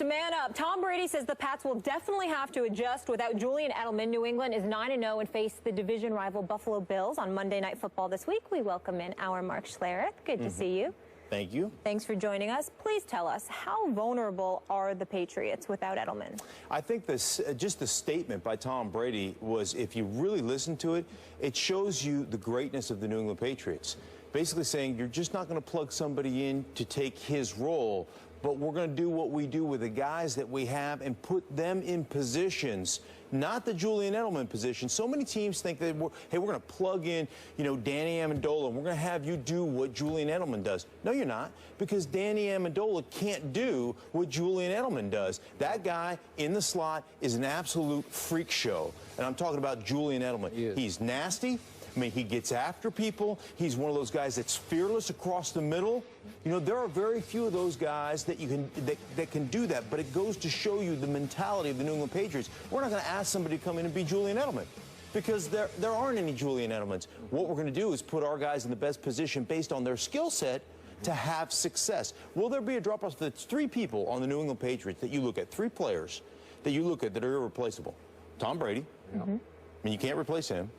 Man up. Tom Brady says the Pats will definitely have to adjust without Julian Edelman. New England is 9-0 and face the division rival Buffalo Bills on Monday Night Football this week. We welcome in our Mark Schlereth. Good to see you. Thank you. Thanks for joining us. Please tell us, how vulnerable are the Patriots without Edelman? I think this, just the statement by Tom Brady was, if you really listen to it, it shows you the greatness of the New England Patriots. Basically saying you're just not going to plug somebody in to take his role, but we're going to do what we do with the guys that we have and put them in positions, not the Julian Edelman position. So many teams think that, hey, we're going to plug in, Danny Amendola, and we're going to have you do what Julian Edelman does. No, you're not, because Danny Amendola can't do what Julian Edelman does. That guy in the slot is an absolute freak show, and I'm talking about Julian Edelman. He's nasty. I mean, he gets after people. He's one of those guys that's fearless across the middle. There are very few of those guys that that can do that, but it goes to show you the mentality of the New England Patriots. We're not going to ask somebody to come in and be Julian Edelman, because there aren't any Julian Edelmans. What we're going to do is put our guys in the best position based on their skill set to have success. Will there be a drop-off? There's three people on the New England Patriots that you look at, three players that you look at that are irreplaceable. Tom Brady. I mean, you can't replace him.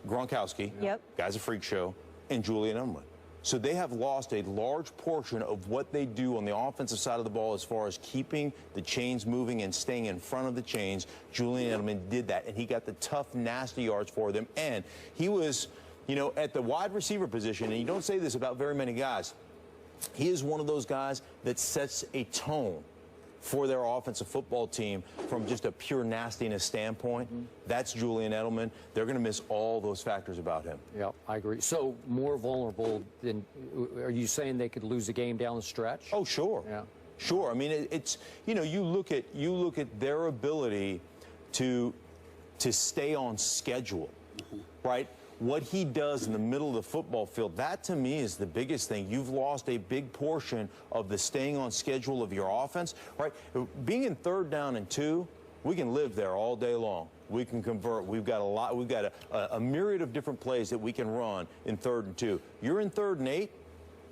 Gronkowski, guy's a freak show, and Julian Edelman. So they have lost a large portion of what they do on the offensive side of the ball as far as keeping the chains moving and staying in front of the chains. Julian Edelman did that, and he got the tough, nasty yards for them. And he was, at the wide receiver position, and you don't say this about very many guys, he is one of those guys that sets a tone for their offensive football team from just a pure nastiness standpoint. That's Julian Edelman. They're going to miss all those factors about him. Yeah, I agree. So more vulnerable than, are you saying they could lose a game down the stretch? Oh, sure. Yeah. Sure. I mean, it's, you look at their ability to stay on schedule, right? What he does in the middle of the football field, that to me is the biggest thing. You've lost a big portion of the staying on schedule of your offense, right? Being in 3rd down and 2, we can live there all day long. We can convert. We've got a myriad of different plays that we can run in 3rd and 2. You're in 3rd and 8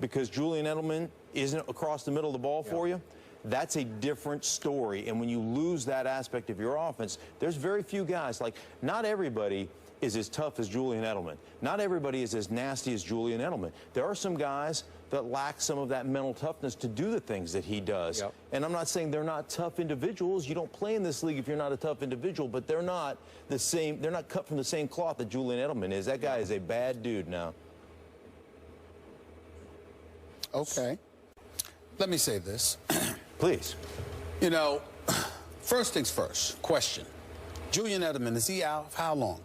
because Julian Edelman isn't across the middle of the ball for you. That's a different story. And when you lose that aspect of your offense, there's very few guys. Like, not everybody is as tough as Julian Edelman. Not everybody is as nasty as Julian Edelman. There are some guys that lack some of that mental toughness to do the things that he does. And I'm not saying they're not tough individuals. You don't play in this league if you're not a tough individual, but they're not the same. They're not cut from the same cloth that Julian Edelman is. That guy is a bad dude now. Okay. Let me say this. Please. First things first, question. Julian Edelman, is he out? How long?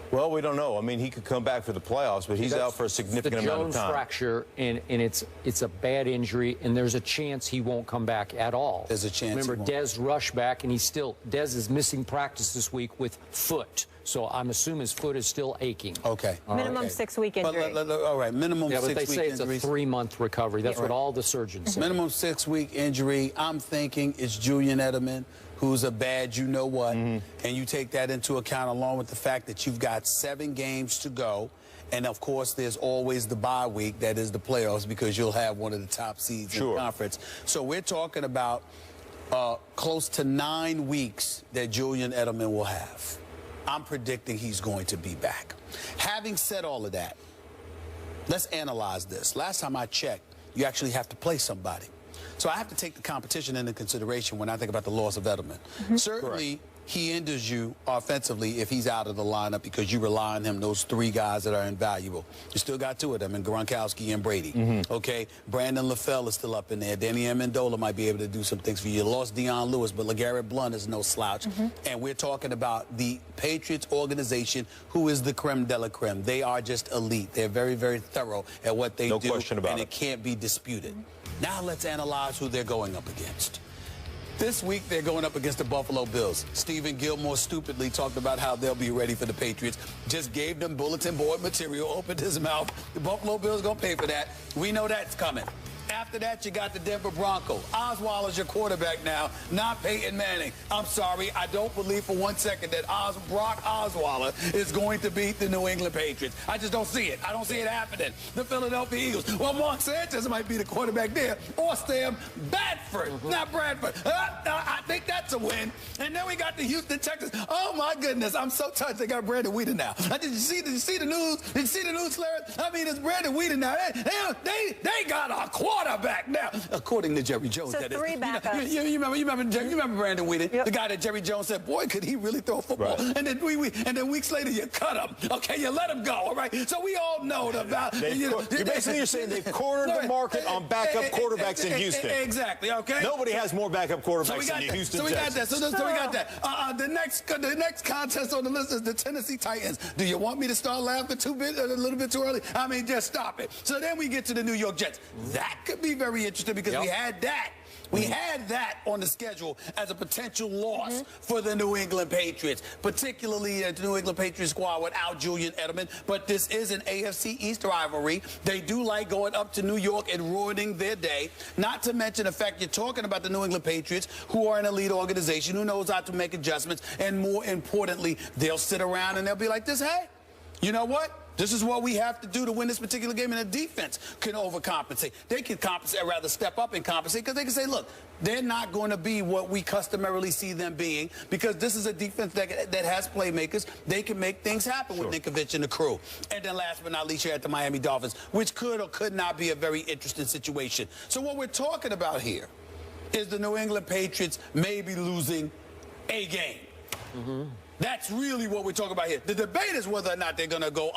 Well, we don't know. I mean, he could come back for the playoffs, but he's out for a significant amount of time. The Jones fracture, and it's a bad injury, and there's a chance he won't come back at all. There's a chance. Remember, Dez rushed back, and Dez is missing practice this week with foot. So I'm assuming his foot is still aching. Okay. Minimum 6-week injury. All right, minimum 6-week injury. Yeah, but they say it's a 3-month recovery. That's what all the surgeons say. Minimum 6-week injury. I'm thinking it's Julian Edelman, who's a bad you-know-what, and you take that into account along with the fact that you've got 7 games to go, and of course there's always the bye week, that is the playoffs, because you'll have one of the top seeds in the conference. So we're talking about close to 9 weeks that Julian Edelman will have. I'm predicting he's going to be back. Having said all of that, let's analyze this. Last time I checked, you actually have to play somebody. So I have to take the competition into consideration when I think about the loss of Edelman. Certainly, he injures you offensively if he's out of the lineup because you rely on him, those 3 guys that are invaluable. You still got 2 of them, in Gronkowski and Brady. Okay, Brandon LaFell is still up in there. Danny Amendola might be able to do some things for you. You lost Deion Lewis, but LeGarrette Blount is no slouch. And we're talking about the Patriots organization, who is the creme de la creme. They are just elite. They're very, very thorough at what they do. No question about it. And it can't be disputed. Now let's analyze who they're going up against. This week, they're going up against the Buffalo Bills. Stephen Gilmore stupidly talked about how they'll be ready for the Patriots. Just gave them bulletin board material, opened his mouth. The Buffalo Bills going to pay for that. We know that's coming. After that, you got the Denver Broncos. Osweiler's your quarterback now, not Peyton Manning. I'm sorry, I don't believe for 1 second that Brock Osweiler is going to beat the New England Patriots. I just don't see it. I don't see it happening. The Philadelphia Eagles. Well, Mark Sanchez might be the quarterback there, or Sam Bradford, not Bradford. I think that's a win. And then we got the Houston Texans. Oh my goodness, I'm so touched. They got Brandon Weeden now. Did you see the news? Did you see the news, Larry? I mean, it's Brandon Weeden now. They got a quarterback now, according to Jerry Jones. So that three is. backups. You remember Brandon Weeden, yep. The guy that Jerry Jones said, boy, could he really throw a football? Right. And then weeks later, you cut him. Okay, you let him go. All right. So we all know about. You're saying they've cornered the market on backup quarterbacks in Houston. Exactly. Okay. Nobody has more backup quarterbacks in the Houston. So we got that. So we got that. The next contest on the list is the Tennessee Titans. Do you want me to start laughing a little bit too early? I mean, just stop it. So then we get to the New York Jets. That could be very interesting because we had that. We had that on the schedule as a potential loss for the New England Patriots, particularly the New England Patriots squad without Julian Edelman. But this is an AFC East rivalry. They do like going up to New York and ruining their day. Not to mention the fact you're talking about the New England Patriots, who are an elite organization, who knows how to make adjustments, and more importantly, they'll sit around and they'll be like this, hey, you know what? This is what we have to do to win this particular game, and the defense can overcompensate. They can compensate, rather step up and compensate, because they can say, look, they're not going to be what we customarily see them being, because this is a defense that has playmakers. They can make things happen with Ninkovich and the crew. And then last but not least, you're at the Miami Dolphins, which could or could not be a very interesting situation. So what we're talking about here is the New England Patriots maybe losing a game. That's really what we're talking about here. The debate is whether or not they're going to go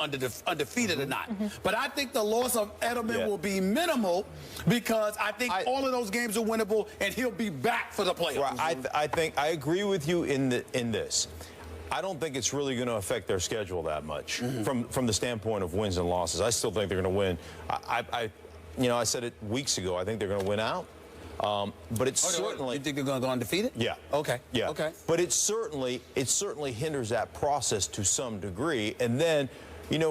undefeated or not. But I think the loss of Edelman will be minimal, because I think all of those games are winnable, and he'll be back for the playoffs. Right. I agree with you in this. I don't think it's really going to affect their schedule that much from the standpoint of wins and losses. I still think they're going to win. I said it weeks ago. I think they're going to win out. But it's certainly. You think they're going to go undefeated? Yeah. Okay. Yeah. Okay. But it certainly hinders that process to some degree. And then,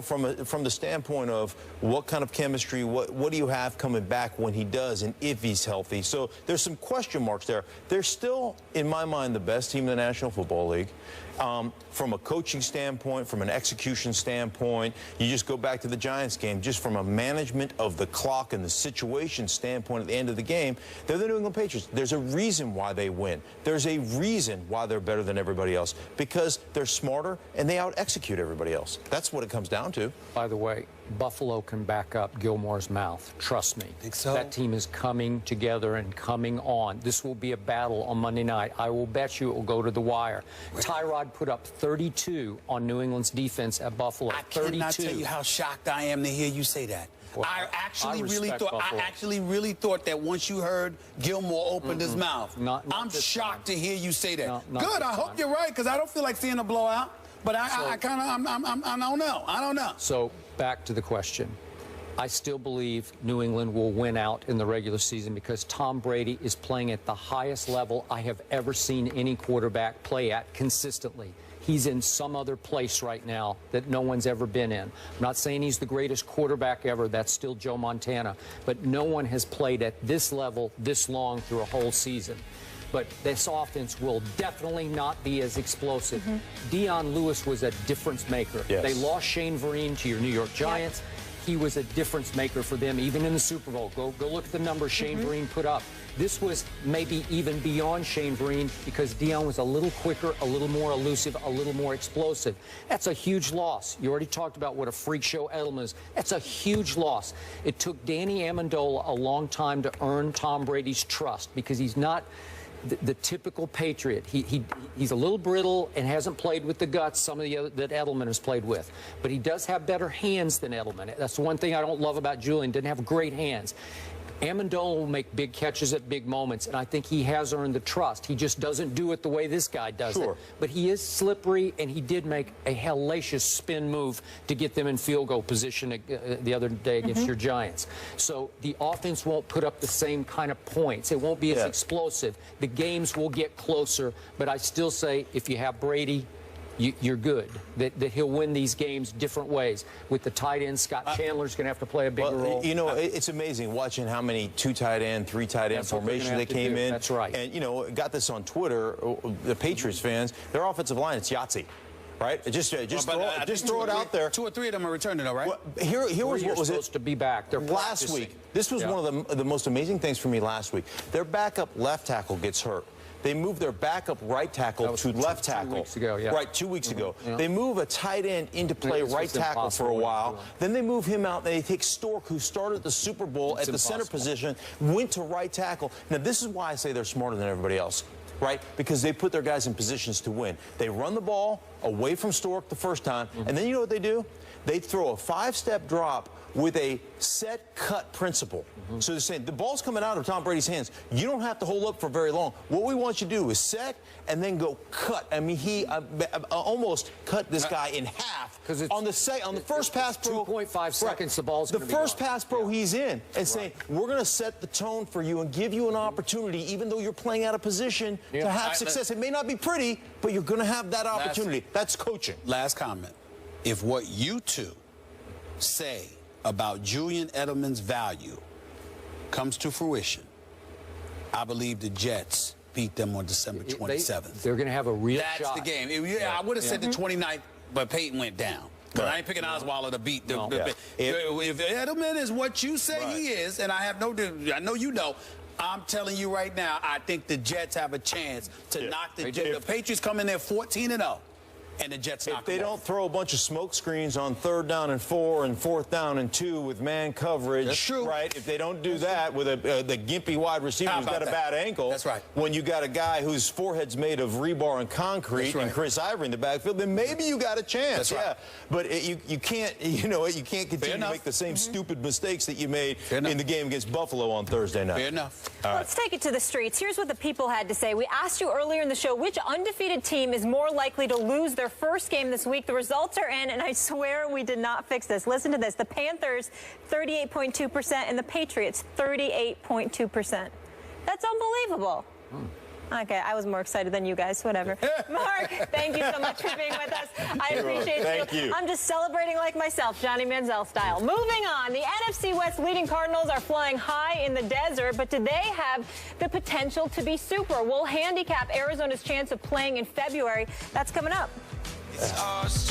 from the standpoint of what kind of chemistry, what do you have coming back when he does, and if he's healthy? So there's some question marks there. They're still, in my mind, the best team in the National Football League. From a coaching standpoint, from an execution standpoint, you just go back to the Giants game, just from a management of the clock and the situation standpoint at the end of the game, they're the New England Patriots. There's a reason why they win. There's a reason why they're better than everybody else, because they're smarter and they out-execute everybody else. That's what it comes down to. By the way, Buffalo can back up Gilmore's mouth. Trust me. Think so? That team is coming together and coming on. This will be a battle on Monday night. I will bet you it will go to the wire. Tyrod put up 32 on New England's defense at Buffalo. I cannot tell you how shocked I am to hear you say that. Well, I actually really thought that once you heard Gilmore opened his mouth. I'm shocked to hear you say that. Good. I hope you're right, because I don't feel like seeing a blowout. But I don't know. I don't know. So back to the question. I still believe New England will win out in the regular season, because Tom Brady is playing at the highest level I have ever seen any quarterback play at consistently. He's in some other place right now that no one's ever been in. I'm not saying he's the greatest quarterback ever. That's still Joe Montana. But no one has played at this level this long through a whole season. But this offense will definitely not be as explosive. Dion Lewis was a difference maker. Yes. They lost Shane Vereen to your New York Giants. He was a difference maker for them, even in the Super Bowl. Go look at the numbers Shane Vereen put up. This was maybe even beyond Shane Vereen, because Dion was a little quicker, a little more elusive, a little more explosive. That's a huge loss. You already talked about what a freak show Edelman is. That's a huge loss. It took Danny Amendola a long time to earn Tom Brady's trust, because he's not the typical Patriot. He's a little brittle and hasn't played with the guts some of the other that Edelman has played with. But he does have better hands than Edelman. That's the one thing I don't love about Julian. Didn't have great hands. Amendola will make big catches at big moments, and I think he has earned the trust. He just doesn't do it the way this guy does it. But he is slippery, and he did make a hellacious spin move to get them in field goal position the other day against your Giants. So the offense won't put up the same kind of points. It won't be as explosive. The games will get closer, but I still say if you have Brady, you're good. That he'll win these games different ways. With the tight end, Scott Chandler's going to have to play a bigger role. You know, it's amazing watching how many 2 tight end, 3 tight end formations they came in. That's right. And, you know, got this on Twitter, the Patriots fans, their offensive line, it's Yahtzee. Right? Just throw it out there. 2 or 3 of them are returning, though, right? Well, here was what was supposed to be back. They're last practicing. week. This was one of the most amazing things for me last week. Their backup left tackle gets hurt. They move their backup right tackle to left tackle. 2 weeks ago, yeah. Right, 2 weeks ago. Yeah. They move a tight end into play right tackle for a while. Then they move him out. And they take Stork, who started the Super Bowl at the center position, went to right tackle. Now, this is why I say they're smarter than everybody else. Right? Because they put their guys in positions to win. They run the ball away from Stork the first time, and then you know what they do? They throw a 5-step drop with a set cut principle. So they're saying the ball's coming out of Tom Brady's hands. You don't have to hold up for very long. What we want you to do is set and then go cut. I mean, he almost cut this guy in half on the first pass pro. 2.5 seconds, the ball's the first pass pro he's in and saying, we're going to set the tone for you and give you an opportunity, even though you're playing out of position, to have success. It may not be pretty, but you're going to have that opportunity. That's coaching. Last comment. If what you two say about Julian Edelman's value comes to fruition, I believe the Jets beat them on December 27th. They're going to have a real shot. That's the game. I would have said the 29th, but Peyton went down. But I ain't picking Osweiler to beat the if Edelman is what you say he is, and I know you know, I'm telling you right now, I think the Jets have a chance to knock the Patriots come in there 14-0. And the Jets knock if they don't throw a bunch of smoke screens on 3rd down and 4 and 4th down and 2 with man coverage, that's true. Right? If they don't do that with the gimpy wide receiver who's got a bad ankle, that's right. When you got a guy whose forehead's made of rebar and concrete and Chris Ivory in the backfield, then maybe you got a chance. That's right. But you can't, you can't continue to make the same stupid mistakes that you made in the game against Buffalo on Thursday night. Fair enough. Let's take it to the streets. Here's what the people had to say. We asked you earlier in the show which undefeated team is more likely to lose their first game this week. The results are in, and I swear we did not fix this. Listen to this. The Panthers, 38.2%, and the Patriots, 38.2%. That's unbelievable. Okay, I was more excited than you guys. Whatever. Mark, thank you so much for being with us. I appreciate Thank you. I'm just celebrating like myself, Johnny Manziel style. Moving on, the NFC West leading Cardinals are flying high in the desert, but do they have the potential to be super? We'll handicap Arizona's chance of playing in February. That's coming up.